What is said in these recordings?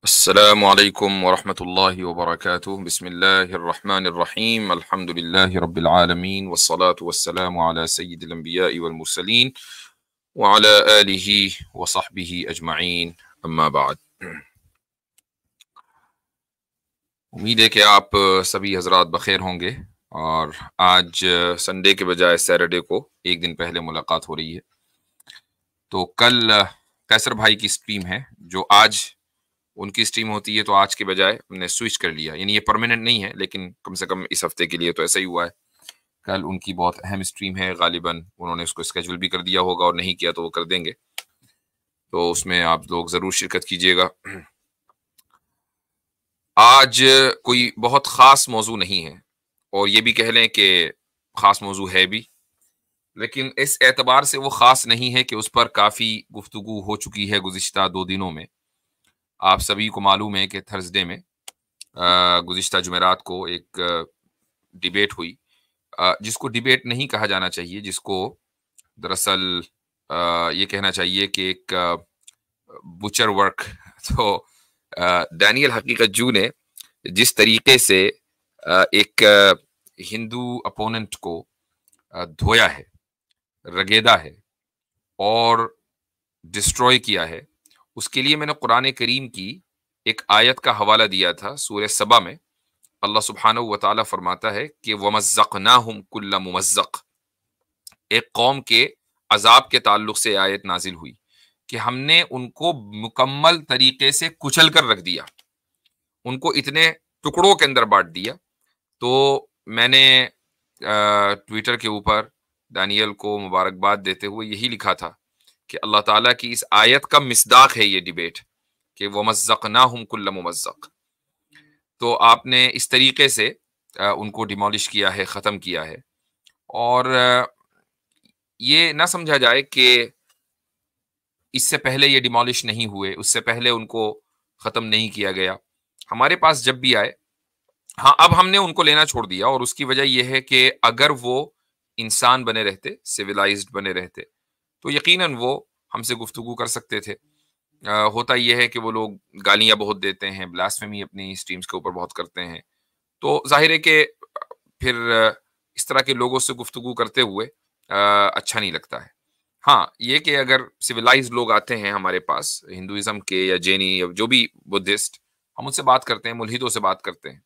अस्सलामु अलैकुम वरहमतुल्लाहि वबरकातुह। बिस्मिल्लाहिर्रहमानिर्रहीम। अल्हम्दुलिल्लाहि रब्बिल आलमीन वस्सलातु वस्सलामु अला सय्यिदिल अंबियाइ वल मुरसलीन व अला आलिहि व सहबिहि अजमईन। अम्मा बाद। उम्मीद है कि आप सभी हजरात बखैर होंगे और आज संडे के बजाय सैटरडे को एक दिन पहले मुलाकात हो रही है। तो कल कैसर भाई की स्ट्रीम है, जो आज उनकी स्ट्रीम होती है, तो आज के बजाय हमने स्विच कर लिया। यानी ये परमानेंट नहीं है, लेकिन कम से कम इस हफ्ते के लिए तो ऐसा ही हुआ है। कल उनकी बहुत अहम स्ट्रीम है, गालिबन उन्होंने उसको स्केड्यूल भी कर दिया होगा और नहीं किया तो वो कर देंगे, तो उसमें आप लोग ज़रूर शिरकत कीजिएगा। आज कोई बहुत ख़ास मौजू नहीं है, और ये भी कह लें कि ख़ास मौजू है भी, लेकिन इस एतबार से वो ख़ास नहीं है कि उस पर काफ़ी गुफ्तगू हो चुकी है गुज़िश्ता 2 दिनों में। आप सभी को मालूम है कि थर्सडे में गुज़िश्ता जुमेरात को एक डिबेट हुई, जिसको डिबेट नहीं कहा जाना चाहिए, जिसको दरअसल ये कहना चाहिए कि एक बुचर वर्क। तो डैनियल हकीकत जू ने जिस तरीके से एक हिंदू अपोनेंट को धोया है, रगेदा है और डिस्ट्रॉय किया है, उसके लिए मैंने कुरान करीम की एक आयत का हवाला दिया था। सूरह सबा में अल्लाह सुब्हानहू व तआला फरमाता है कि वमज़्ज़क़नाहुम कुल्ल मुमज़्ज़क़। एक कौम के अजाब के ताल्लुक से आयत नाजिल हुई कि हमने उनको मुकम्मल तरीके से कुचल कर रख दिया, उनको इतने टुकड़ों के अंदर बांट दिया। तो मैंने ट्विटर के ऊपर दानियल को मुबारकबाद देते हुए यही लिखा था कि अल्लाह ताला की इस आयत का मिस्दाक है ये डिबेट कि वमज़्ज़क़नाहुम कुल्ल मुमज़्ज़क़। तो आपने इस तरीके से उनको डिमोलिश किया है, ख़त्म किया है। और ये ना समझा जाए कि इससे पहले ये डिमोलिश नहीं हुए, उससे पहले उनको ख़त्म नहीं किया गया। हमारे पास जब भी आए, हाँ, अब हमने उनको लेना छोड़ दिया, और उसकी वजह ये है कि अगर वो इंसान बने रहते, सिविलाइज्ड बने रहते, तो यकीनन वो हमसे गुफ्तगू कर सकते थे। होता ये है कि वो लोग गालियाँ बहुत देते हैं, ब्लास्फेमी अपनी स्ट्रीम्स के ऊपर बहुत करते हैं। तो ज़ाहिर है कि फिर इस तरह के लोगों से गुफ्तगू करते हुए अच्छा नहीं लगता है। हाँ, ये कि अगर सिविलाइज़्ड लोग आते हैं हमारे पास, हिंदुइज़्म के या जैनी या जो भी बुद्धिस्ट, हम उनसे बात करते हैं, मुल्हिदों से बात करते हैं।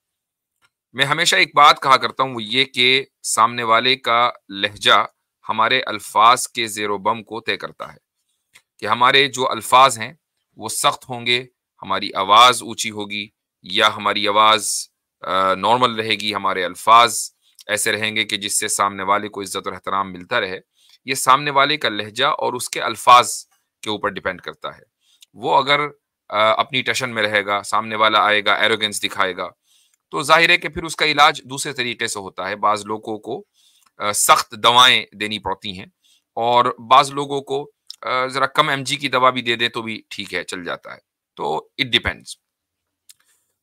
मैं हमेशा एक बात कहा करता हूँ, वो ये कि सामने वाले का लहजा हमारे अल्फाज़ के ज़ेर-ओ-बम को तय करता है। कि हमारे जो अल्फाज हैं वो सख्त होंगे, हमारी आवाज़ ऊंची होगी, या हमारी आवाज़ नॉर्मल रहेगी, हमारे अल्फाज ऐसे रहेंगे कि जिससे सामने वाले को इज्जत और एहतराम मिलता रहे। ये सामने वाले का लहजा और उसके अल्फाज के ऊपर डिपेंड करता है। वो अगर अपनी टशन में रहेगा, सामने वाला आएगा एरोगेंस दिखाएगा, तो जाहिर है कि फिर उसका इलाज दूसरे तरीके से होता है। बाज़ लोगों को सख्त दवाएं देनी पड़ती हैं, और बाज़ लोगों को ज़रा कम एमजी की दवा भी दे दें तो भी ठीक है, चल जाता है। तो इट डिपेंड्स।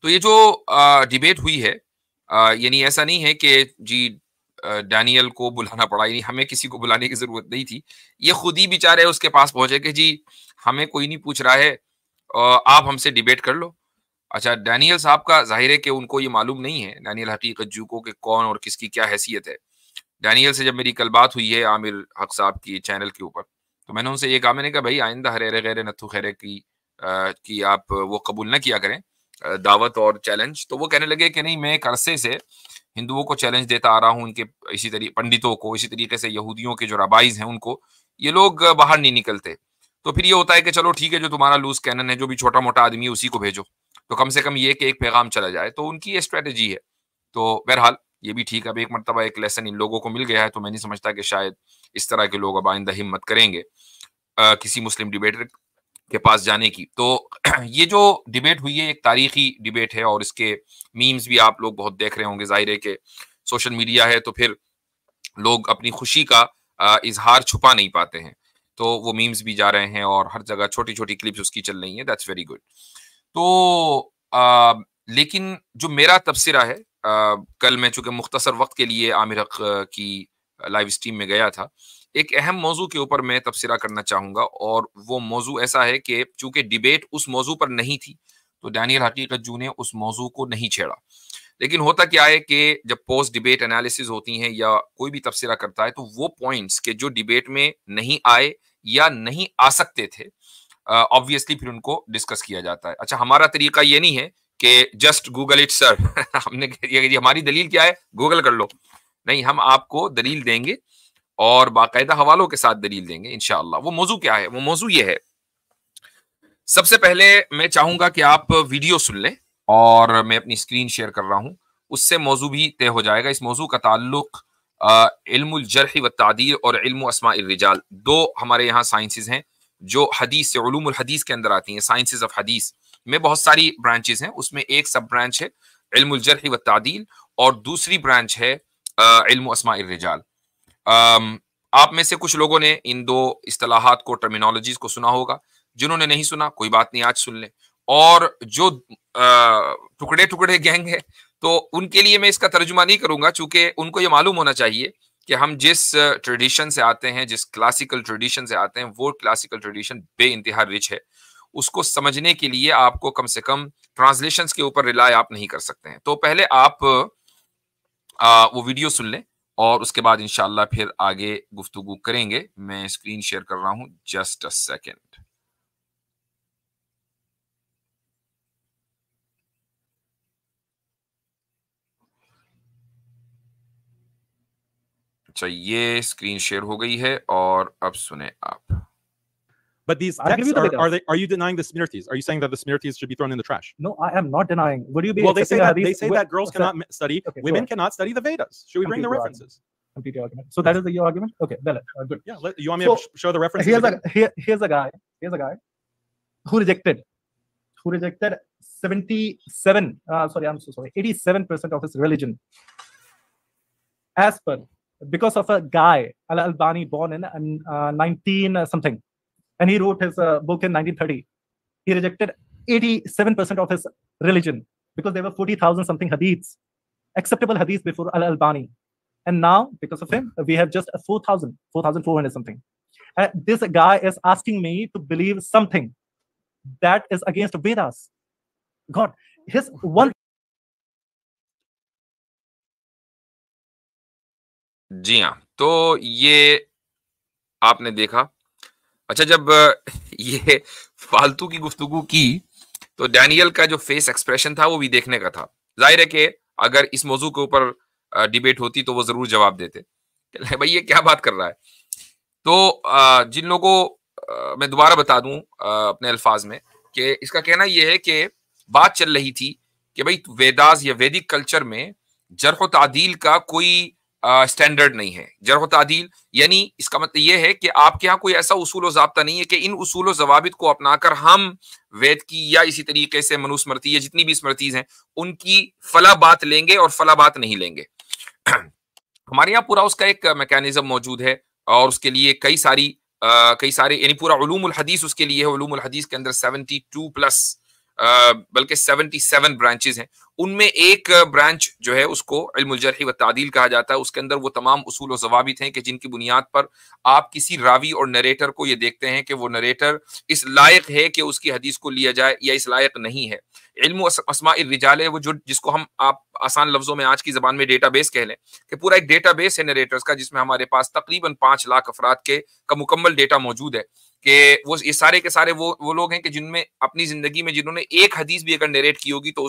तो ये जो डिबेट हुई है, यानी ऐसा नहीं है कि जी डैनियल को बुलाना पड़ा, यानी हमें किसी को बुलाने की ज़रूरत नहीं थी। ये खुद ही बेचारे उसके पास पहुँचे कि जी हमें कोई नहीं पूछ रहा है, आप हमसे डिबेट कर लो। अच्छा, डैनियल साहब का ज़ाहिर है कि उनको ये मालूम नहीं है, डैनियल हकीकत जू को, कि कौन और किसकी क्या हैसियत है। डैनियल से जब मेरी कल बात हुई है आमिर हक साहब की चैनल के ऊपर, तो मैंने उनसे ये कहा, मैंने कहा भाई आइंदा हरेरे गैरे नत्थु खैरे की आप वो कबूल ना किया करें, दावत और चैलेंज। तो वो कहने लगे कि नहीं, मैं एक अरसे से हिंदुओं को चैलेंज देता आ रहा हूँ, इनके इसी तरीके पंडितों को, इसी तरीके से यहूदियों के जो रबाइज हैं उनको, ये लोग बाहर नहीं निकलते। तो फिर ये होता है कि चलो ठीक है, जो तुम्हारा लूज कैनन है, जो भी छोटा मोटा आदमी है, उसी को भेजो, तो कम से कम ये कि एक पैगाम चला जाए। तो उनकी ये स्ट्रेटेजी है। तो बहरहाल ये भी ठीक है, अब एक मर्तबा एक लेसन इन लोगों को मिल गया है, तो मैं नहीं समझता कि शायद इस तरह के लोग अब आइंदा हिम्मत करेंगे किसी मुस्लिम डिबेटर के पास जाने की। तो ये जो डिबेट हुई है, एक तारीखी डिबेट है, और इसके मीम्स भी आप लोग बहुत देख रहे होंगे। जाहिर है कि सोशल मीडिया है, तो फिर लोग अपनी खुशी का इजहार छुपा नहीं पाते हैं, तो वो मीम्स भी जा रहे हैं और हर जगह छोटी छोटी क्लिप्स उसकी चल रही हैं। That's very good. तो लेकिन जो मेरा तबसरा है, कल मैं चूंकि मुख्तसर वक्त के लिए आमिर हक की लाइव स्ट्रीम में गया था, एक अहम मौजू के ऊपर मैं तबसरा करना चाहूँगा, और वो मौजू ऐसा है कि चूंकि डिबेट उस मौजू पर नहीं थी, तो डैनियल हकीकत जू ने उस मौजू को नहीं छेड़ा। लेकिन होता क्या है कि जब पोस्ट डिबेट एनालिसिस होती हैं या कोई भी तबसरा करता है, तो वो पॉइंट्स के जो डिबेट में नहीं आए या नहीं आ सकते थे, ऑब्वियसली फिर उनको डिस्कस किया जाता है। अच्छा, हमारा तरीका ये नहीं है कि जस्ट गूगल इट सर हमने ये हमारी दलील क्या है, गूगल कर लो। नहीं, हम आपको दलील देंगे और बाकायदा हवालों के साथ दलील देंगे इंशाअल्लाह। वो मौजू क्या है? वो मौजू ये है, सबसे पहले मैं चाहूंगा कि आप वीडियो सुन लें और मैं अपनी स्क्रीन शेयर कर रहा हूं, उससे मौजू भी तय हो जाएगा। इस मौजू का ताल्लुक इल्मुल जर्ह व तादील और इल्मु अस्माइर रिजाल, दो हमारे यहाँ साइंसेज हैं जो हदीस से उलूमुल हदीस के अंदर आती हैं। साइंसेज ऑफ हदीस में बहुत सारी ब्रांचेस हैं, उसमें एक सब ब्रांच है इल्मुल जर्ह व तादील और दूसरी ब्रांच है इल्मु अस्माइर रिजाल। आप में से कुछ लोगों ने इन दो इस्तिलाहात को, टर्मिनोलॉजीज को सुना होगा। जिन्होंने नहीं सुना, कोई बात नहीं, आज सुन लें। और जो टुकड़े टुकड़े गैंग है, तो उनके लिए मैं इसका तर्जुमा नहीं करूंगा, चूंकि उनको ये मालूम होना चाहिए कि हम जिस ट्रेडिशन से आते हैं, जिस क्लासिकल ट्रेडिशन से आते हैं, वो क्लासिकल ट्रेडिशन बेइंतहा रिच है। उसको समझने के लिए आपको कम से कम ट्रांसलेशंस के ऊपर रिलाय आप नहीं कर सकते हैं। तो पहले आप वो वीडियो सुन लें और उसके बाद इंशाअल्लाह फिर आगे गुफ्तगू करेंगे। मैं स्क्रीन शेयर कर रहा हूं, जस्ट अ सेकेंड। अच्छा, ये स्क्रीन शेयर हो गई है और अब सुने आप। But these texts are you denying the Smirtis? Are you saying that the Smirtis should be thrown in the trash? No, I am not denying. Would you be? Well, they say that girls cannot study, women cannot study the Vedas. Should we bring the references? Complete your argument. So that is your argument. Okay, well, good. Yeah, you want me to show the references? Here's a guy who rejected 77. Sorry, I'm so sorry. 87% of his religion, as per, because of a guy Al-Albani, born in 19 something. And he wrote his book in 1930. He rejected 87% of his religion because there were 40,000 something hadiths, acceptable hadiths before Al-Albani. And now, because of him, we have just 4,400 something. This guy is asking me to believe something that is against Vedas. God, his one. जी हाँ, तो ये आपने देखा। अच्छा, जब ये फालतू की गुफ्तगू की तो डैनियल का जो फेस एक्सप्रेशन था वो भी देखने का था। जाहिर है कि अगर इस मौजू के ऊपर डिबेट होती तो वो जरूर जवाब देते, भाई ये क्या बात कर रहा है। तो जिन लोगों मैं दोबारा बता दूं अपने अल्फाज में कि इसका कहना यह है कि बात चल रही थी कि भाई वेदास या वैदिक कल्चर में जर्ह तादील का कोई स्टैंडर्ड नहीं है। जर्ह तादील यानी इसका मतलब यह है कि आपके यहाँ कोई ऐसा उसूल व ज़ाब्ता नहीं है कि इन उसूल व ज़वाबित को अपनाकर हम वेद की या इसी तरीके से मनुस्मृति या जितनी भी स्मृतिज हैं उनकी फला बात लेंगे और फला बात नहीं लेंगे। हमारे यहाँ पूरा उसका एक मैकेनिज्म मौजूद है और उसके लिए कई सारे यानी पूरा उलूमुल हदीस उसके लिए है। उलूमुल हदीस के अंदर 72 प्लस बल्कि 77 ब्रांचेस हैं। उनमें एक ब्रांच जो है उसको इल्मुल जर्ह व तादील कहा जाता है। उसके अंदर वो तमाम उसूल व ज़वाबित हैं कि जिनकी बुनियाद पर आप किसी रावी और नरेटर को ये देखते हैं कि वो नरेटर इस लायक है कि उसकी हदीस को लिया जाए या इस लायक नहीं है। इल्मु अस्माइर रिजाल है वो जिसको हम आप आसान लफ्जों में आज की जबान में डेटाबेस कह लें कि पूरा एक डेटाबेस है नरेटर्स का, जिसमें हमारे पास तकरीबन 5 लाख अफराद का मुकम्मल डेटा मौजूद है कि वो ये सारे के सारे वो लोग हैं कि जिनमें अपनी जिंदगी में जिन्होंने एक हदीस भी अगर नरेट की होगी तो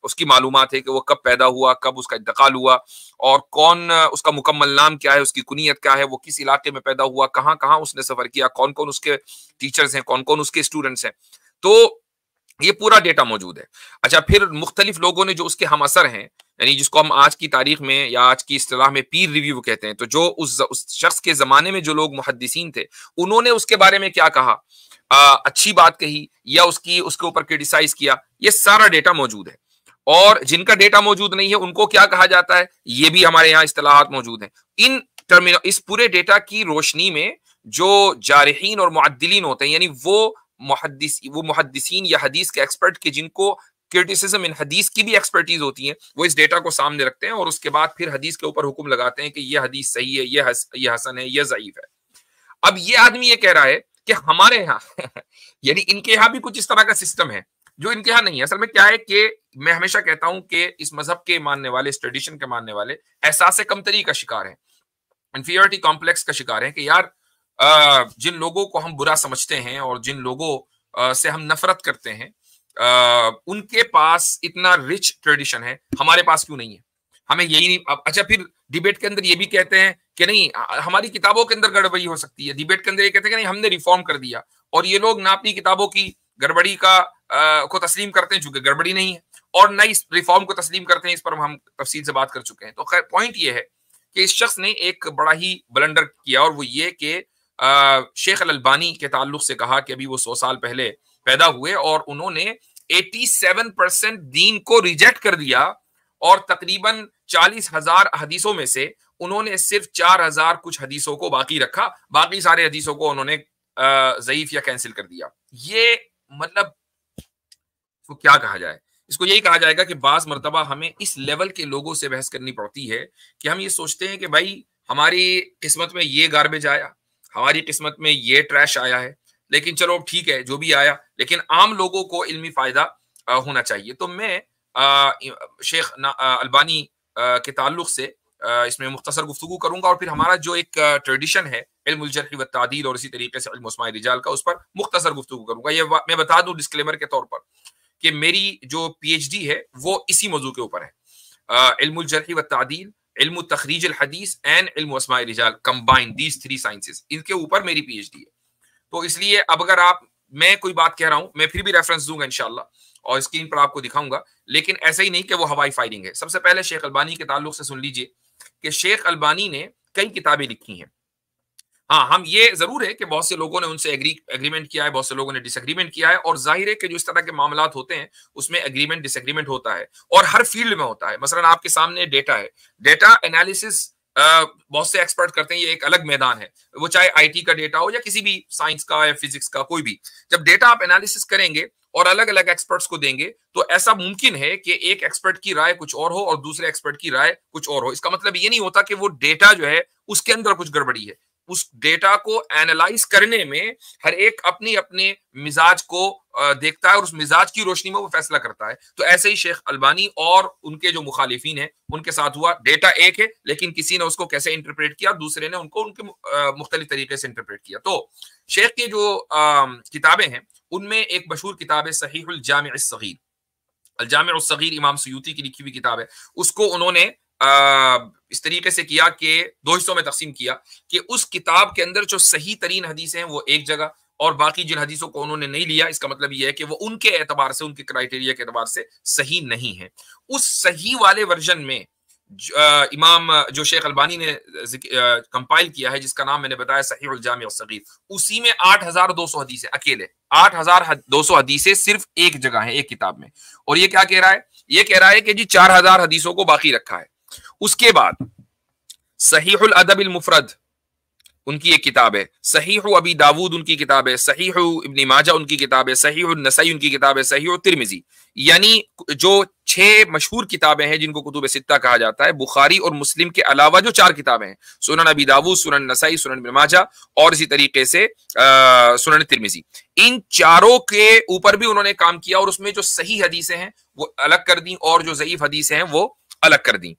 उसकी मालूमात है कि वो कब पैदा हुआ, कब उसका इंतकाल हुआ और कौन उसका मुकम्मल नाम क्या है, उसकी कुनियत क्या है, वो किस इलाके में पैदा हुआ, कहाँ कहाँ उसने सफर किया, कौन कौन उसके टीचर्स हैं, कौन कौन उसके स्टूडेंट्स हैं। तो ये पूरा डेटा मौजूद है। अच्छा, फिर मुख्तलिफ लोगों ने जो उसके हम असर हैं, यानी जिसको हम आज की तारीख में या आज की इस्तिलाह में पीर रिव्यू कहते हैं, तो जो उस शख्स के जमाने में जो लोग मुहद्दिसीन थे उन्होंने उसके बारे में क्या कहा, अच्छी बात कही या उसके ऊपर क्रिटिसाइज किया, ये सारा डेटा मौजूद है। और जिनका डेटा मौजूद नहीं है उनको क्या कहा जाता है, ये भी हमारे यहाँ इस्तिलाहात मौजूद हैं। इस पूरे डेटा की रोशनी में जो जारिहीन और मुअद्दिलीन होते हैं, यानी वो मुहद्दिसीन या हदीस के एक्सपर्ट के जिनको क्रिटिसिज्म इन हदीस की भी एक्सपर्टीज होती है, वो इस डेटा को सामने रखते हैं और उसके बाद फिर हदीस के ऊपर हुक्म लगाते हैं कि ये हदीस सही है, ये हसन है, ये ज़ईफ है। अब ये आदमी ये कह रहा है कि हमारे यहाँ यानी इनके यहाँ भी कुछ इस तरह का सिस्टम है जो इनके यहाँ नहीं है। असल में क्या है कि मैं हमेशा कहता हूं कि इस मजहब के मानने वाले, इस ट्रेडिशन के मानने वाले एहसास कमतरी का शिकार है, इंफीरियरिटी कॉम्प्लेक्स का शिकार है कि यार जिन लोगों को हम बुरा समझते हैं और जिन लोगों से हम नफरत करते हैं, उनके पास इतना रिच ट्रेडिशन है, हमारे पास क्यों नहीं है? हमें यही नहीं। अच्छा, फिर डिबेट के अंदर ये भी कहते हैं कि नहीं, हमारी किताबों के अंदर गड़बड़ी हो सकती है। डिबेट के अंदर ये कहते हैं कि नहीं, हमने रिफॉर्म कर दिया, और ये लोग ना अपनी किताबों की गड़बड़ी को तस्लीम करते हैं चूंकि गड़बड़ी नहीं है, और न इस रिफॉर्म को तस्लीम करते हैं। इस पर हम तफसील से बात कर चुके हैं। तो खैर पॉइंट ये है कि इस शख्स ने एक बड़ा ही ब्लंडर किया, और वो ये कि शेख अल-अलबानी के ताल्लुक से कहा कि अभी वो 100 साल पहले पैदा हुए और उन्होंने 87% दीन को रिजेक्ट कर दिया, और तकरीबन 40,000 हदीसों में से उन्होंने सिर्फ 4,000 कुछ हदीसों को बाकी रखा, बाकी सारे हदीसों को उन्होंने ज़ईफ या कैंसिल कर दिया। ये मतलब इसको क्या कहा जाए? इसको यही कहा जाएगा कि बाज मर्तबा हमें इस लेवल के लोगों से बहस करनी पड़ती है कि हम ये सोचते हैं कि भाई हमारी किस्मत में ये गार्बेज आया, हमारी किस्मत में ये ट्रैश आया है, लेकिन चलो ठीक है जो भी आया, लेकिन आम लोगों को इल्मी फायदा होना चाहिए। तो मैं शेख अलबानी के ताल्लुक से इसमें मुख्तसर गुफ्तगू करूंगा, और फिर हमारा जो एक ट्रेडिशन है इल्मुल जर्ह व तादील और इसी तरीके से इल्म अस्माए रिजाल का, उस पर मुख्तसर गुफ्तगू करूंगा। ये मैं बता दूं डिस्क्लेमर के तौर पर कि मेरी जो पीएचडी है वो इसी मौजू के ऊपर है, इल्मुल जर्ह व तादील, इल्मु तखरीज अल हदीस एंड इल्म अस्माए रिजाल कंबाइंड, दीज 3 साइंसेस, इनके ऊपर मेरी पीएचडी है। तो इसलिए अब अगर मैं कोई बात कह रहा हूं, मैं फिर भी रेफरेंस दूंगा इंशाल्लाह, और स्क्रीन पर आपको दिखाऊंगा, लेकिन ऐसा ही नहीं कि वो हवाई फायरिंग है। सबसे पहले शेख अलबानी के ताल्लुक से सुन लीजिए कि शेख अलबानी ने कई किताबें लिखी हैं। हाँ, हम ये जरूर है कि बहुत से लोगों ने उनसे एग्रीमेंट किया है, बहुत से लोगों ने डिसएग्रीमेंट किया है, और जाहिर है कि जो इस तरह के मामलात होते हैं उसमें एग्रीमेंट डिसएग्रीमेंट होता है, और हर फील्ड में होता है। मसलन आपके सामने डेटा है, डेटा एनालिसिस बहुत से एक्सपर्ट करते हैं, ये एक अलग मैदान है, वो चाहे आईटी का डेटा हो या किसी भी साइंस का या फिजिक्स का, कोई भी। जब डेटा आप एनालिसिस करेंगे और अलग अलग एक्सपर्ट्स को देंगे, तो ऐसा मुमकिन है कि एक एक्सपर्ट की राय कुछ और हो और दूसरे एक्सपर्ट की राय कुछ और हो। इसका मतलब ये नहीं होता कि वो डेटा जो है उसके अंदर कुछ गड़बड़ी है। उस डेटा को एनालाइज करने में हर एक अपनी अपने मिजाज को देखता है, और उस मिजाज की रोशनी में वो फैसला करता है। तो ऐसे ही शेख अलबानी और उनके जो मुखालिफिन हैं उनके साथ हुआ। डेटा एक है, लेकिन किसी ने उसको कैसे इंटरप्रेट किया, दूसरे ने उनको उनके मुख्तलिफ तरीके से इंटरप्रेट किया। तो शेख की जो किताबें हैं उनमें एक मशहूर किताब है सहीहुल जामिअ अस्सगीर, अल जामिअ अस्सगीर, इमाम सुयूती की लिखी हुई किताब है। उसको उन्होंने इस तरीके से किया कि 2 हिस्सों में तकसीम किया कि उस किताब के अंदर जो सही तरीन हदीसें हैं वो एक जगह, और बाकी जिन हदीसों को उन्होंने नहीं लिया, इसका मतलब यह है कि वो उनके एतबार से, उनके क्राइटेरिया के एतबार से सही नहीं है। उस सही वाले वर्जन में इमाम जो शेख अलबानी ने कंपाइल किया है, जिसका नाम मैंने बताया सहीहुल जामिअ अस्सगीर, उसी में 8,200 हदीसें, अकेले 8,200 हदीसें सिर्फ एक जगह है, एक किताब में। और ये क्या कह रहा है? ये कह रहा है कि जी 4,000 हदीसों को बाकी रखा है। उसके बाद सहीहुल अदब अल मुफरद उनकी एक किताब है, सहीहु अबी दाऊद उनकी किताब है, सहीहु इब्न माजा उनकी किताब है, सहीहु नसई उनकी किताब है, सहीहु तिरमिजी, यानी जो 6 मशहूर किताबें हैं जिनको कुतुब सित्ता कहा जाता है, बुखारी और मुस्लिम के अलावा जो 4 किताबें हैं, सुनन अबी दाऊद, सुनन नसई, सुनन इब्न माजा और इसी तरीके से सुनन तिरमिजी, इन चारों के ऊपर भी उन्होंने काम किया, और उसमें जो सही हदीसें हैं वो अलग कर दी और जो ज़ईफ हदीसें हैं वो अलग कर दी।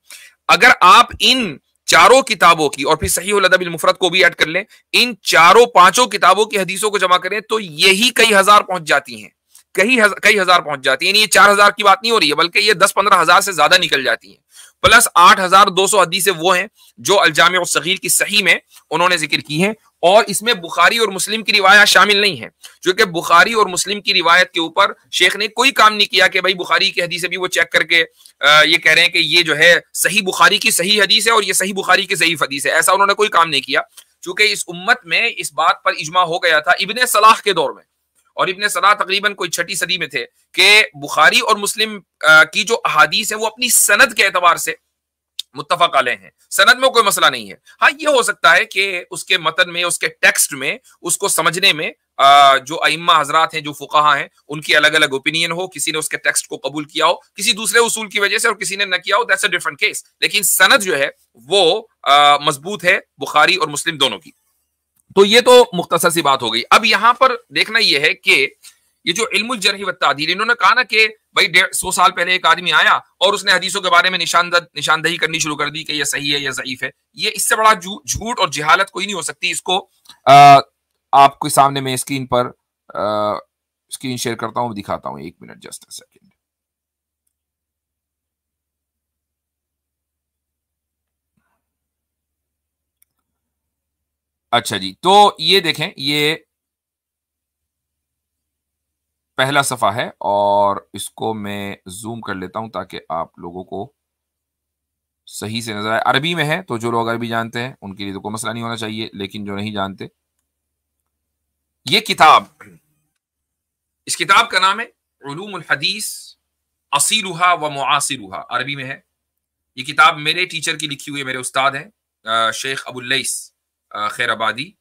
अगर आप इन चारों किताबों की और फिर सहीहुल अदब अल मुफरद को भी ऐड कर लें, इन 4-5 किताबों की हदीसों को जमा करें तो यही कई हजार पहुंच जाती हैं, कई हजार पहुंच जाती है। ये 4,000 की बात नहीं हो रही है, बल्कि ये 10-15 हजार से ज्यादा निकल जाती हैं। प्लस 8,200 हदीसें वो हैं जो अल जामिअ अस्सगीर की सही में उन्होंने जिक्र की हैं, और इसमें बुखारी और मुस्लिम की रिवायत शामिल नहीं है, क्योंकि बुखारी और मुस्लिम की रिवायत के ऊपर शेख ने कोई काम नहीं किया कि भाई बुखारी की हदीसें भी वो चेक करके ये कह रहे हैं कि ये जो है सही बुखारी की सही हदीस है और ये सही बुखारी की ज़ईफ हदीस है। ऐसा उन्होंने कोई काम नहीं किया, क्योंकि इस उम्मत में इस बात पर इजमा हो गया था इब्ने सलाह के दौर में, और इब्ने सलाह तकरीबन कोई 6ठी सदी में थे, कि बुखारी और मुस्लिम की जो अहादीस है वो अपनी सनद के एतबार से मुत्तफक अलैह हैं, सनद में कोई मसला नहीं है। हाँ, ये हो सकता है कि उसके मतन में, उसके टेक्स्ट में, उसको समझने में जो अइम्मा हजरात हैं, जो फुकाहा हैं, उनकी अलग अलग ओपिनियन हो, किसी ने उसके टेक्स्ट को कबूल किया हो किसी दूसरे उसूल की वजह से और किसी ने न किया हो, दैट्स अ डिफरेंट केस, लेकिन सनद जो है वो मजबूत है बुखारी और मुस्लिम दोनों की। तो ये तो मुख्तसर सी बात हो गई। अब यहां पर देखना यह है कि ये जो इल्मुल जर्ह व तादील, इन्होंने कहा ना कि भाई 100 साल पहले एक आदमी आया और उसने हदीसों के बारे में निशानदही करनी शुरू कर दी कि ये सही है या ज़ईफ है। ये इससे बड़ा झूठ और जहालत कोई नहीं हो सकती। इसको आपके सामने मैं स्क्रीन पर स्क्रीन शेयर करता हूँ, दिखाता हूँ, 1 मिनट, जस्ट अ सेकेंड। अच्छा जी, तो ये देखें, ये पहला सफ़ा है और इसको मैं जूम कर लेता हूं ताकि आप लोगों को सही से नजर आए। अरबी में है, तो जो लोग अरबी जानते हैं उनके लिए तो कोई मसला नहीं होना चाहिए, लेकिन जो नहीं जानते, ये किताब, इस किताब का नाम है उलूमुल हदीस असीलुहा व मुआसिरुहा, अरबी में है। ये किताब मेरे टीचर की लिखी हुई है, मेरे उस्ताद हैं शेख अबुल लैस खैराबादी,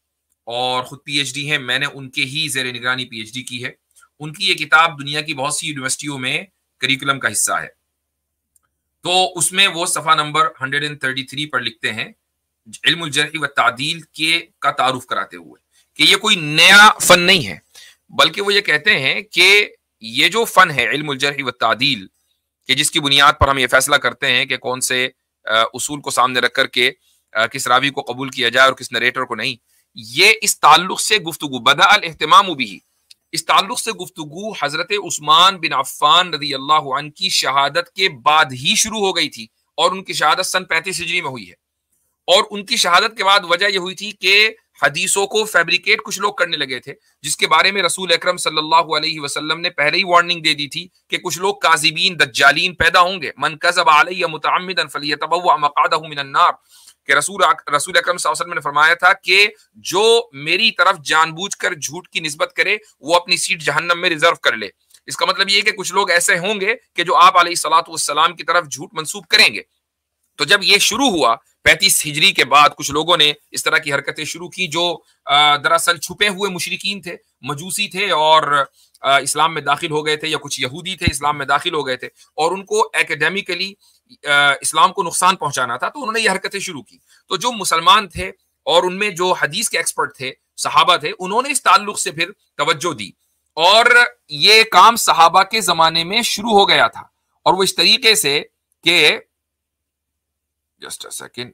और खुद पीएचडी हैं, मैंने उनके ही ज़ेर निगरानी पीएचडी की है। उनकी ये किताब दुनिया की बहुत सी यूनिवर्सिटियों में करिकुलम का हिस्सा है। तो उसमें वो सफ़ा नंबर 133 पर लिखते हैं इल्मुल जर्ह व तादील के का तारुफ कराते हुए कि ये कोई नया फन नहीं है, बल्कि वो ये कहते हैं कि ये जो फन है इल्मुल जर्ह व तादील, कि जिसकी बुनियाद पर हम ये फैसला करते हैं कि कौन से उसूल को सामने रख करके किस रावी को कबूल किया जाए और किस नरेटर को नहीं, ये इस ताल्लुक से गुफ्तगू बदा अल इहतिमाम बिही, इस ताल्लुक से गुफ्तगू हजरत उस्मान बिन अफ़्फ़ान रज़ी अल्लाहु अन्हु की शहादत के बाद ही शुरू हो गई थी, और उनकी शहादत सन 35 हिजरी में हुई है। और उनकी शहादत के बाद वजह यह हुई थी कि हदीसों को फैब्रिकेट कुछ लोग करने लगे थे, जिसके बारे में रसूल अकरम सल्लल्लाहु अलैहि वसल्लम ने पहले ही वार्निंग दे दी थी कि कुछ लोग काज़िबीन दज्जालीन पैदा होंगे। मन कज़ब अलैया मुतअम्मिदन फलियतबव्वा मक़अदहु मिनन नार, कि रसूल अकरम सल्लल्लाहु अलैहि वसल्लम ने फरमाया था कि जो मेरी तरफ जानबूझकर झूठ की निस्बत करे वो अपनी सीट जहन्नम में रिजर्व कर ले। इसका मतलब ये कि कुछ लोग ऐसे होंगे कि जो आप अलैहिस्सलातु वस्सलाम की तरफ झूठ मंसूब करेंगे। तो जब ये शुरू हुआ 35 हिजरी के बाद, कुछ लोगों ने इस तरह की हरकतें शुरू की जो दरअसल छुपे हुए मुशरिकीन थे, मजूसी थे और इस्लाम में दाखिल हो गए थे, या कुछ यहूदी थे इस्लाम में दाखिल हो गए थे और उनको एकेडमिकली इस्लाम को नुकसान पहुंचाना था, तो उन्होंने ये हरकतें शुरू की। तो जो मुसलमान थे और उनमें जो हदीस के एक्सपर्ट थे, सहाबा थे, उन्होंने इस ताल्लुक से फिर तवज्जो दी और ये काम सहाबा के जमाने में शुरू हो गया था। और वो इस तरीके से कि जस्ट अ सेकेंड,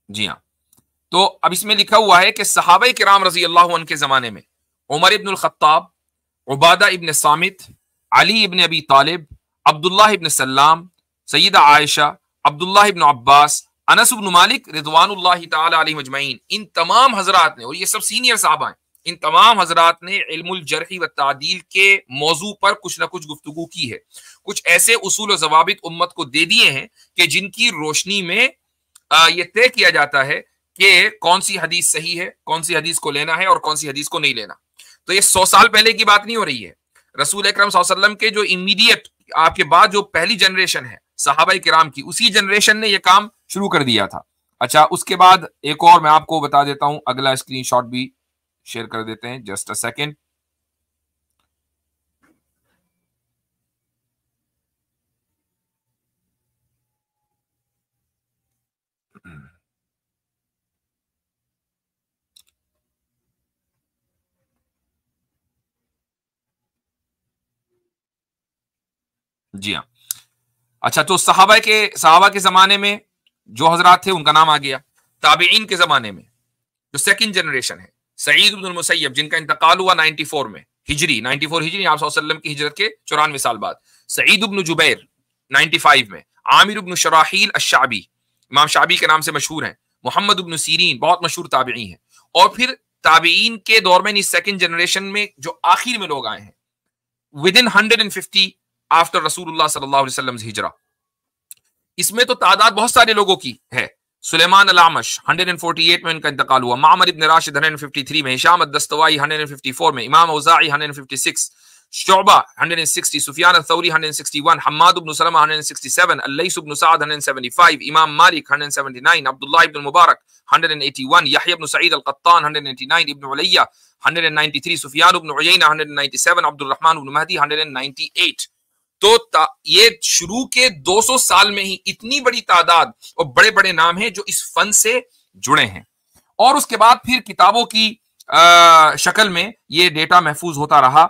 जी हाँ, तो अब इसमें लिखा हुआ है कि सहाबा किराम रजी अल्लाह अन्हु के जमाने में उमर इब्न खत्ताब, उबादा इब्न सामित, अली इब्न अबी तालिब, अब्दुल्लाह इब्न सल्लाम, सैयदा आयशा, अब्दुल्लाह इब्न अब्बास, अनस इब्न मालिक रिज़वानुल्लाहि तआला अलैहिम अजमईन, इन तमाम हजरात ने, और ये सब सीनियर साहबा हैं, इन तमाम हजरात ने इल्मुल जर्ह व तादील के मौजू पर कुछ ना कुछ गुफ्तगू की है। कुछ ऐसे उसूल और ज़वाबित उम्मत को दे दिए हैं कि जिनकी रोशनी में ये तय किया जाता है कि कौन सी हदीस सही है, कौन सी हदीस को लेना है और कौन सी हदीस को नहीं लेना। तो ये 100 साल पहले की बात नहीं हो रही है। रसूल अकरम सल्लल्लाहु अलैहि वसल्लम के जो इमीडिएट आपके बाद जो पहली जनरेशन है सहाबा किराम की, उसी जनरेशन ने ये काम शुरू कर दिया था। अच्छा, उसके बाद एक और मैं आपको बता देता हूं, अगला स्क्रीनशॉट भी शेयर कर देते हैं, जस्ट अ सेकेंड। जी हाँ, अच्छा, तो सहाबा के जमाने में जो हजरात थे उनका नाम आ गया। ताबीईन के जमाने में जो सेकंड जनरेशन है, सईद इब्न मुसय्यब, जिनका इंतकाल हुआ 94 में हिजरी, 94 हिजरी, आप सल्लल्लाहु अलैहि वसल्लम की हिजरत के 94 साल बाद। सईद इब्न जुबैर 95 में, आमिर इब्न शराहील अश-शाबी, इमाम शाबी के नाम से मशहूर हैं, मोहम्मद इब्न सीरीन बहुत मशहूर ताबीई हैं। और फिर ताबीईन के दौर में इस सेकंड जनरेशन में जो आखिर में लोग आए हैं विद इन 150 आफ्टर रसूलुल्लाह सल्लल्लाहु अलैहि वसल्लम हिजरा, इसमें तो तादाद बहुत सारे लोगों की है। सुलेमान अल-आमश 148 में इनका इंतकाल हुआ, मामर इब्न राशिद 153 में, हिशाम अद-दस्तवाई 154 में, इमाम औज़ाई 156, शुअबा 160, सुफियान अथ-थौरी 161, हम्माद इब्न सलमा 167, अल-लैस इब्न सअद 175, इमाम मालिक 179, अब्दुल्लाह इब्न मुबारक 181, यहया इब्न सईद अल-क़त्तान 189, इब्न उलैया 193, सुफियान इब्न उयैना 197, अब्दुल रहमान इब्न महदी 198। तो ये शुरू के 200 साल में ही इतनी बड़ी तादाद और बड़े बड़े नाम हैं जो इस फन से जुड़े हैं। और उसके बाद फिर किताबों की शक्ल में ये डेटा महफूज होता रहा।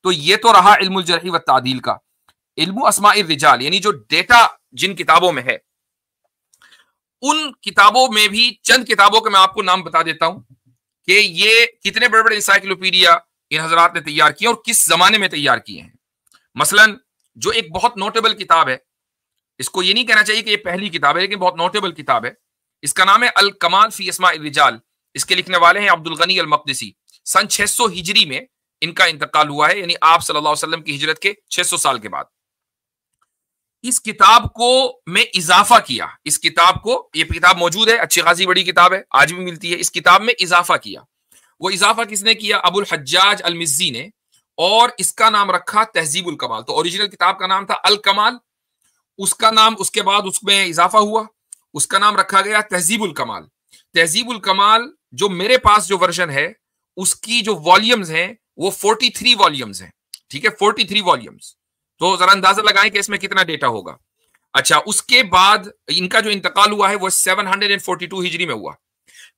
तो ये तो रहा इल्मुल जरह व तादील का। इल्मु अस्माइर रिजाल यानी जो डेटा जिन किताबों में है, उन किताबों में भी चंद किताबों के मैं आपको नाम बता देता हूं कि ये कितने बड़े बड़े इंसाइक्लोपीडिया इन हजरात ने तैयार किए और किस जमाने में तैयार किए हैं। मसलन जो एक बहुत नोटेबल किताब है, इसको ये नहीं कहना चाहिए कि ये पहली किताब है, लेकिन बहुत नोटेबल किताब है, इसका नाम है अल कमाल फी अस्माइर रिजाल। इसके लिखने वाले हैं अब्दुल गनी अल मकदसी। सन 600 हिजरी में इनका इंतकाल हुआ है, यानी आप सल्लल्लाहु अलैहि वसल्लम की हिजरत के 600 साल के बाद। इस किताब को में इजाफा किया, इस किताब को, ये किताब मौजूद है, अच्छी खासी बड़ी किताब है, आज भी मिलती है। इस किताब में इजाफा किया, वो इजाफा किसने किया? अबुल हज्जाज अल मिज़्ज़ी ने, और इसका नाम रखा तहजीबुल कमाल। तो ओरिजिनल किताब का नाम था अल कमाल, उसका नाम उसके बाद उसमें इजाफा हुआ, उसका नाम रखा गया तहजीबुल कमाल। तहजीबुल कमाल जो मेरे पास जो वर्जन है उसकी जो वॉल्यूम्स हैं वो 43 वॉल्यूम्स हैं, ठीक है, 43 वॉल्यूम्स। तो जरा अंदाजा लगाएं कि इसमें कितना डेटा होगा। अच्छा, उसके बाद इनका जो इंतकाल हुआ है वो 742 हिजरी में हुआ।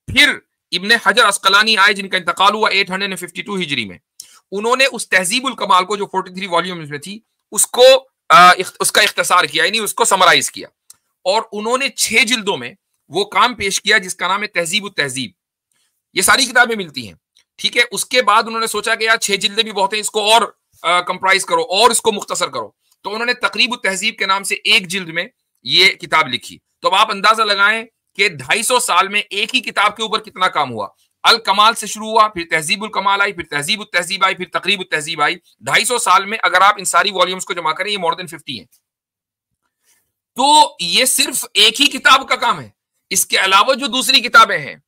फिर इब्ने हजर अस्कलानी आए जिनका इंतकाल हुआ 852 हिजरी में। उन्होंने उस तहजीबुल कमाल को जो 43 वॉल्यूम्स में थी उसको उसका इख्तिसार किया, यानी उसको समराइज किया, और उन्होंने 6 जिल्दों में वो काम पेश किया जिसका नाम है तहजीब तहजीब। ये सारी किताबें मिलती हैं, ठीक है। उसके बाद उन्होंने सोचा कि यार 6 जिल्दें भी बहुत हैं, इसको और कंप्राइज करो और इसको मुख्तसर करो। तो उन्होंने तकरीब तहजीब के नाम से एक जिल्द में ये किताब लिखी। तो अब आप अंदाजा लगाएं कि 250 साल में एक ही किताब के ऊपर कितना काम हुआ। अल कमाल से शुरू हुआ, फिर तहजीबुल कमाल आई, फिर तहजीब तहजीब आई, फिर तकरीब तहजीब आई। 250 साल में अगर आप इन सारी वॉल्यूम्स को जमा करें, ये मोर देन 50 है। तो ये सिर्फ एक ही किताब का काम है। इसके अलावा जो दूसरी किताबें हैं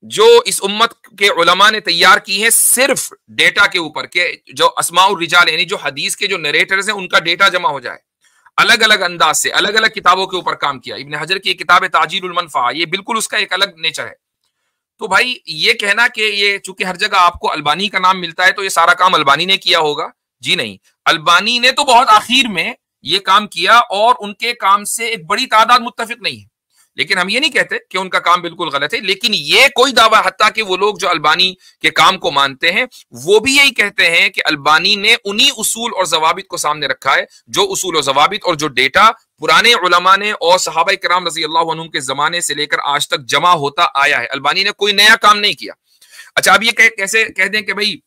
जो इस उम्मत के उलमा ने तैयार की हैं, सिर्फ डेटा के ऊपर के जो अस्माउर रिजाल यानी जो हदीस के जो नरेटर्स हैं उनका डेटा जमा हो जाए, अलग अलग अंदाज से अलग अलग किताबों के ऊपर काम किया। इब्न हजर की किताब है ताजीलुल मनफा, ये बिल्कुल उसका एक अलग नेचर है। तो भाई ये कहना कि ये चूंकि हर जगह आपको अलबानी का नाम मिलता है तो ये सारा काम अलबानी ने किया होगा, जी नहीं। अलबानी ने तो बहुत आखिर में ये काम किया और उनके काम से एक बड़ी तादाद मुत्तफिक नहीं है, लेकिन हम ये नहीं कहते कि उनका काम बिल्कुल गलत है। लेकिन ये कोई दावा, हत्ता कि वो लोग जो अलबानी के काम को मानते हैं वो भी यही कहते हैं कि अलबानी ने उन्हीं उसूल और जवाबित को सामने रखा है, जो उसूल और जवाबित और जो डेटा पुराने उलमा ने और सहाबा किराम रज़ी अल्लाह अन्हुम के जमाने से लेकर आज तक जमा होता आया है। अलबानी ने कोई नया काम नहीं किया। अच्छा, अब ये कैसे कह दें कि भाई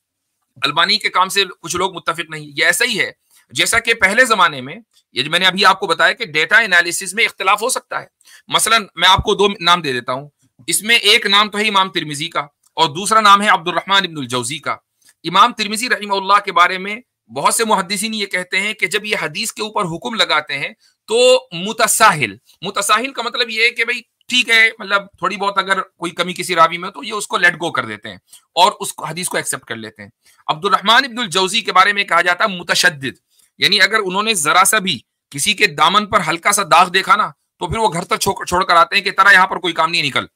अलबानी के काम से कुछ लोग मुत्तफिक नहीं? ये ऐसा ही है जैसा कि पहले जमाने में, ये जो मैंने अभी आपको बताया कि डेटा एनालिसिस में इख्तिलाफ हो सकता है। मसलन मैं आपको 2 नाम दे देता हूं, इसमें एक नाम तो है इमाम तिरमिजी का और दूसरा नाम है अब्दुर्रहमान इब्नुल जौजी का। इमाम तिरमिजी रहमहुल्लाह के बारे में बहुत से मुहद्दिसीन ये कहते हैं कि जब ये हदीस के ऊपर हुक्म लगाते हैं तो मुतसाहिल का मतलब ये है कि भाई ठीक है, मतलब थोड़ी बहुत अगर कोई कमी किसी रावी में तो ये उसको लेट गो कर देते हैं और उस हदीस को एक्सेप्ट कर लेते हैं। अब्दुर्रहमान इब्नुल जौजी के बारे में कहा जाता है मुतशद्दिद, यानी अगर उन्होंने जरा सा भी किसी के दामन पर हल्का सा दाग देखा ना तो फिर वो घर तक छोड़कर आते हैं कि तेरा यहां पर कोई काम नहीं निकल।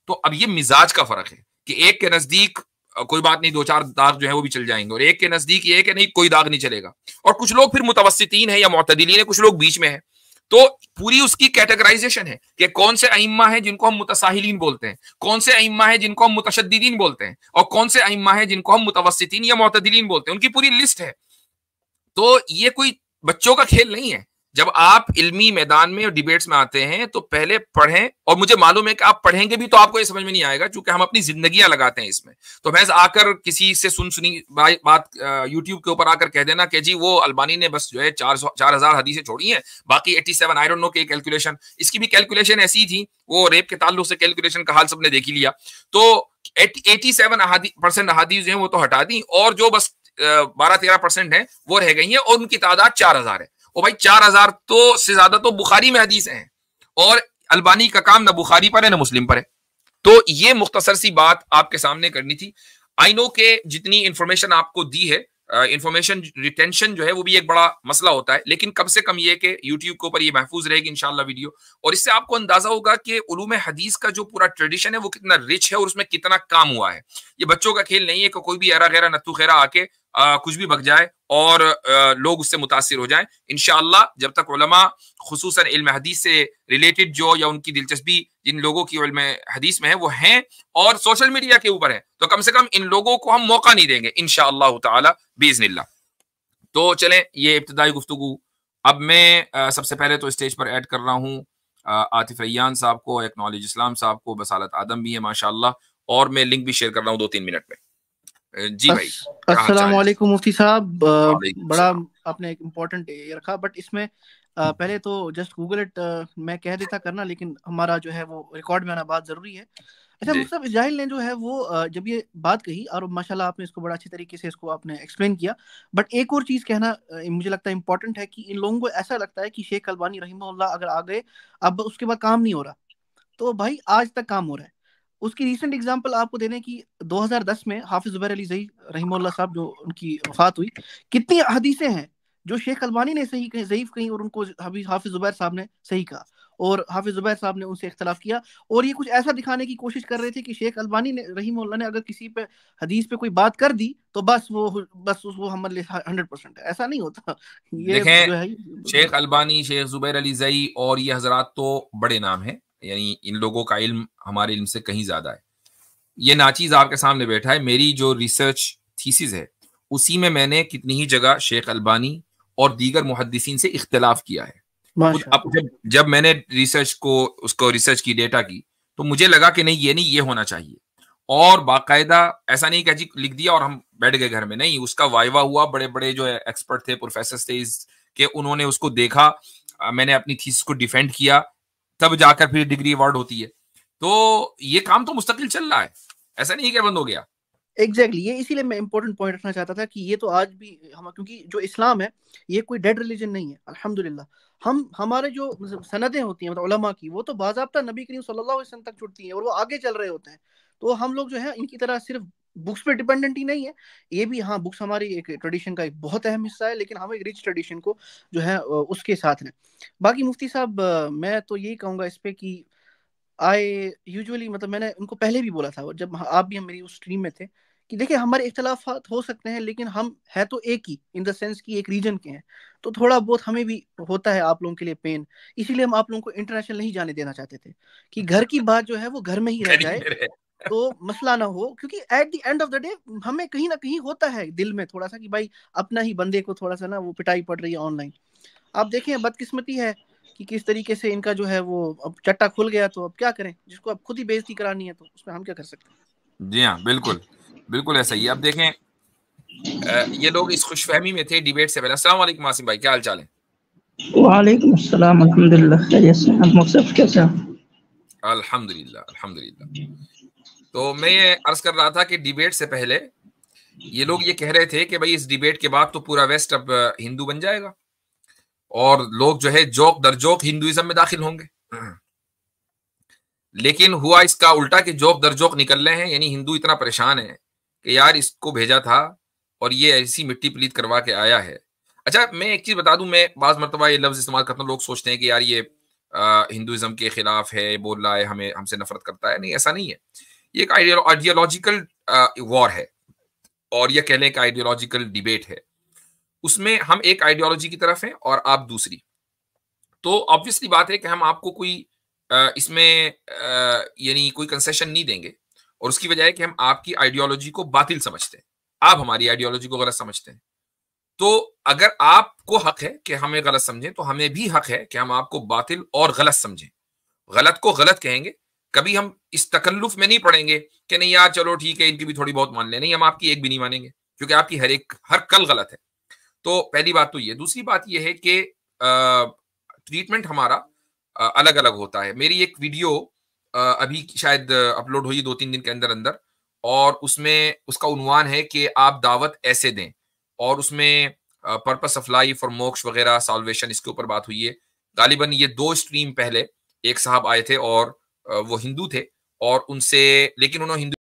तो अब ये मिजाज का फर्क है कि एक के नजदीक कोई बात नहीं, 2-4 दाग जो है वो भी चल जाएंगे, और एक के नजदीक ये है कि नहीं कोई दाग नहीं चलेगा। और कुछ लोग फिर मुतवस्सितीन है या मुअतदिलीन है, कुछ लोग बीच में है। तो पूरी उसकी कैटेगराइजेशन है कि कौन से अइम्मा है जिनको हम मुतसाहिलीन बोलते हैं, कौन से अइम्मा है जिनको हम मुतशद्दिदीन बोलते हैं, और कौन से अइम्मा है जिनको हम मुतवस्सितीन या मुअतदिलीन बोलते हैं। उनकी पूरी लिस्ट है। तो ये कोई बच्चों का खेल नहीं है। जब आप इल्मी मैदान में और डिबेट्स में आते हैं तो पहले पढ़ें, और मुझे मालूम है कि आप पढ़ेंगे भी तो आपको ये समझ में नहीं आएगा, क्योंकि हम अपनी जिंदगियां लगाते हैं इसमें। तो मैं आकर किसी से सुनी बात यूट्यूब के ऊपर आकर कह देना कि जी वो अलबानी ने बस जो है 4000 हदीसें छोड़ी हैं, बाकी 87 आई डोंट नो की कैलकुलेशन, इसकी भी कैलकुलेशन ऐसी थी, वो रेप के ताल्लुक से कैलकुलेशन का हाल सबने देख ही लिया। तो 87% अहादीस जो है वो तो हटा दी, और जो बस 12-13% है वो रह गई है, और उनकी तादाद 4000 है। और भाई 4000 तो से ज्यादा तो बुखारी में हदीस हैं, और अलबानी का काम ना बुखारी पर है ना मुस्लिम पर है। तो ये मुख्तसर सी बात आपके सामने करनी थी। आई नो के जितनी इंफॉर्मेशन आपको दी है, इंफॉर्मेशन रिटेंशन जो है वो भी एक बड़ा मसला होता है, लेकिन कम से कम ये कि यूट्यूब के ऊपर ये महफूज रहेगी इंशाल्लाह वीडियो, और इससे आपको अंदाजा होगा कि उलूम हदीस का जो पूरा ट्रेडिशन है वो कितना रिच है और उसमें कितना काम हुआ है। ये बच्चों का खेल नहीं है कि कोई भी एरा गैरा नत्थू खैरा आके कुछ भी बक जाए और लोग उससे मुतासिर हो जाएं। इंशाअल्लाह जब तक उलमा खुसूसन इल्म हदीस से रिलेटेड जो या उनकी दिलचस्पी जिन लोगों की इल्म हदीस में है वो हैं और सोशल मीडिया के ऊपर है, तो कम से कम इन लोगों को हम मौका नहीं देंगे इंशाअल्लाह ताला बिइज़्निल्लाह। तो चलें, ये इब्तिदाई गुफ्तगू। अब मैं सबसे पहले तो स्टेज पर ऐड कर रहा हूँ आतिफ रैयान साहब को, एक्नॉलेज इस्लाम साहब को, बसालत आदम भी है माशाअल्लाह, और मैं लिंक भी शेयर कर रहा हूँ 2-3 मिनट में। जी भाई, अस्सलाम वालेकुम मुफ्ती साहब। बड़ा आपने एक इम्पोर्टेंट ये रखा, बट इसमें पहले तो जस्ट गूगल इट मैं कह देता करना, लेकिन हमारा जो है वो रिकॉर्ड में आना बात जरूरी है। अच्छा मुफ्ती साहब, इजराइल ने जो है वो जब ये बात कही, और माशाल्लाह आपने इसको बड़ा अच्छे तरीके से इसको आपने एक्सप्लेन किया, बट एक और चीज़ कहना मुझे लगता है इम्पोर्टेंट है कि इन लोगों को ऐसा लगता है कि शेख अलबानी रहीमहुल्लाह अगर आ गए अब उसके बाद काम नहीं हो रहा, तो भाई आज तक काम हो रहा है। उसकी रीसेंट एग्जांपल आपको देने की 2010 में हाफिज जुबैर अली ज़ई रहीमहुल्लाह साहब जो उनकी वफात हुई, कितनी हदीसें हैं जो शेख अलबानी ने सही कही, ज़ईफ कही, और उनको हाफिज जुबैर साहब ने सही कहा, और हाफिज जुबैर साहब ने उनसे इख्तलाफ किया, और ये कुछ ऐसा दिखाने की कोशिश कर रहे थे कि शेख अलबानी ने रहीमहुल्लाह ने अगर किसी पे हदीस पे कोई बात कर दी तो बस वो हमारे लिए 100% है। ऐसा नहीं होता। ये देखें, जो है शेख अलबानी, शेख जुबैर अली ज़ई और ये हजरात तो बड़े नाम हैं, यानी इन लोगों का इल्म हमारे इल्म से कहीं ज्यादा है। ये नाचीज आपके सामने बैठा है, मेरी जो रिसर्च थीसिस है उसी में मैंने कितनी ही जगह शेख अलबानी और दीगर मुहद्दिसीन से इख्तिलाफ किया है। अब जब मैंने रिसर्च की डेटा की, तो मुझे लगा कि नहीं ये होना चाहिए, और बाकायदा ऐसा नहीं कि जी लिख दिया और हम बैठ गए घर में, नहीं, उसका वाइवा हुआ, बड़े बड़े जो एक्सपर्ट थे, प्रोफेसर थे इसके, उन्होंने उसको देखा, मैंने अपनी थीसिस को डिफेंड किया, तब जाकर फिर डिग्री अवार्ड होती है। तो ये काम तो मुस्तकिल चल रहा है, ऐसा नहीं कि बंद हो गया। एग्जैक्टली ये इसीलिए मैं इंपॉर्टेंट पॉइंट रखना चाहता था कि ये तो आज भी हम, क्योंकि जो इस्लाम है ये कोई डेड रिलीजन नहीं है अल्हम्दुलिल्लाह। हमारे जो सनदें होती हैं मतलब उलमा की, वो तो बाज़ाब्ता नबी करीम सल्लल्लाहु अलैहि वसल्लम तक जुड़ती हैं और वो आगे चल रहे होते हैं। तो हम लोग जो है इनकी तरह सिर्फ बुक्स पे डिपेंडेंट ही नहीं है, ये भी हाँ बुक्स हमारी एक ट्रेडिशन का एक बहुत अहम हिस्सा है, लेकिन हम एक रिच ट्रेडिशन को जो है उसके साथ हैं। बाकी मुफ्ती साहब मैं तो यही कहूँगा इस पे कि आई यूजुअली मतलब मैंने उनको पहले भी बोला था, जब आप भी मेरी उस स्ट्रीम में थे, कि देखिए हमारे इख्तलाफात हो सकते हैं लेकिन हम है तो एक ही, इन द सेंस कि एक रीजन के हैं, तो थोड़ा बहुत हमें भी होता है आप लोगों के लिए पेन। इसीलिए हम आप लोगों को इंटरनेशनल नहीं जाने देना चाहते थे कि घर की बात जो है वो घर में ही रह जाए, तो मसला ना हो, क्योंकि at the end of the day हमें कहीं ना कहीं होता है दिल में थोड़ा सा कि भाई अपना ही बंदे को थोड़ा सा ना वो पिटाई पड़ रही है ऑनलाइन। आप देखें बदकिस्मती है कि किस तरीके से इनका जो है वो अब चट्टा खुल गया, तो अब क्या करें, जिसको अब खुद ही बेइज्जती करानी है तो उसमें हम क्या कर सकते हैं। जी हाँ, बिल्कुल बिल्कुल ऐसा ही। अब देखें ये लोग इस खुशफहमी में थे डिबेट से पहले। अस्सलाम वालेकुम आसिम भाई, क्या हाल चाल है? वालेकुम अस्सलाम, अल्हम्दुलिल्लाह खैरियत से। आप मुख्तलिफ कैसे हैं? अल्हम्दुलिल्लाह अल्हम्दुलिल्लाह। तो मैं ये अर्ज कर रहा था कि डिबेट से पहले ये लोग ये कह रहे थे कि भाई इस डिबेट के बाद तो पूरा वेस्ट अब हिंदू बन जाएगा और लोग जो है जोक दर जोक हिंदुइज्म में दाखिल होंगे। लेकिन हुआ इसका उल्टा कि जोक दर जोक निकल रहे हैं, यानी हिंदू इतना परेशान है कि यार इसको भेजा था और ये ऐसी मिट्टी पलीत करवा के आया है। अच्छा, मैं एक चीज बता दूं, मैं बाज मरतबा ये लफ्ज इस्तेमाल करता हूँ, लोग सोचते हैं कि यार ये हिंदुइज्म के खिलाफ है, बोल रहा है, हमें हमसे नफरत करता है। नहीं, ऐसा नहीं है। ये एक आइडियोलॉजिकल वॉर है, और यह कह लें कि आइडियोलॉजिकल डिबेट है। उसमें हम एक आइडियोलॉजी की तरफ हैं और आप दूसरी। तो ऑब्वियसली बात है कि हम आपको कोई इसमें यानी कोई कंसेशन नहीं देंगे, और उसकी वजह है कि हम आपकी आइडियोलॉजी को बातिल समझते हैं, आप हमारी आइडियोलॉजी को गलत समझते हैं। तो अगर आपको हक है कि हमें गलत समझें, तो हमें भी हक है कि हम आपको बातिल और गलत समझें। गलत को गलत कहेंगे, कभी हम इस तकल्लुफ में नहीं पड़ेंगे कि नहीं यार चलो ठीक है इनकी भी थोड़ी बहुत मान ले। नहीं, हम आपकी एक भी नहीं मानेंगे, क्योंकि आपकी हर कल गलत है। तो पहली बात तो ये। दूसरी बात ये है कि ट्रीटमेंट हमारा अलग अलग होता है। मेरी एक वीडियो अभी शायद अपलोड हुई 2-3 दिन के अंदर अंदर, और उसमें उसका उन्वान है कि आप दावत ऐसे दें, और उसमें पर्पस ऑफ लाइफ और मोक्ष वगैरह सॉल्वेशन, इसके ऊपर बात हुई है। गालिबन ये 2 स्ट्रीम पहले एक साहब आए थे और वो हिंदू थे, और उनसे, लेकिन उन्होंने हिंदू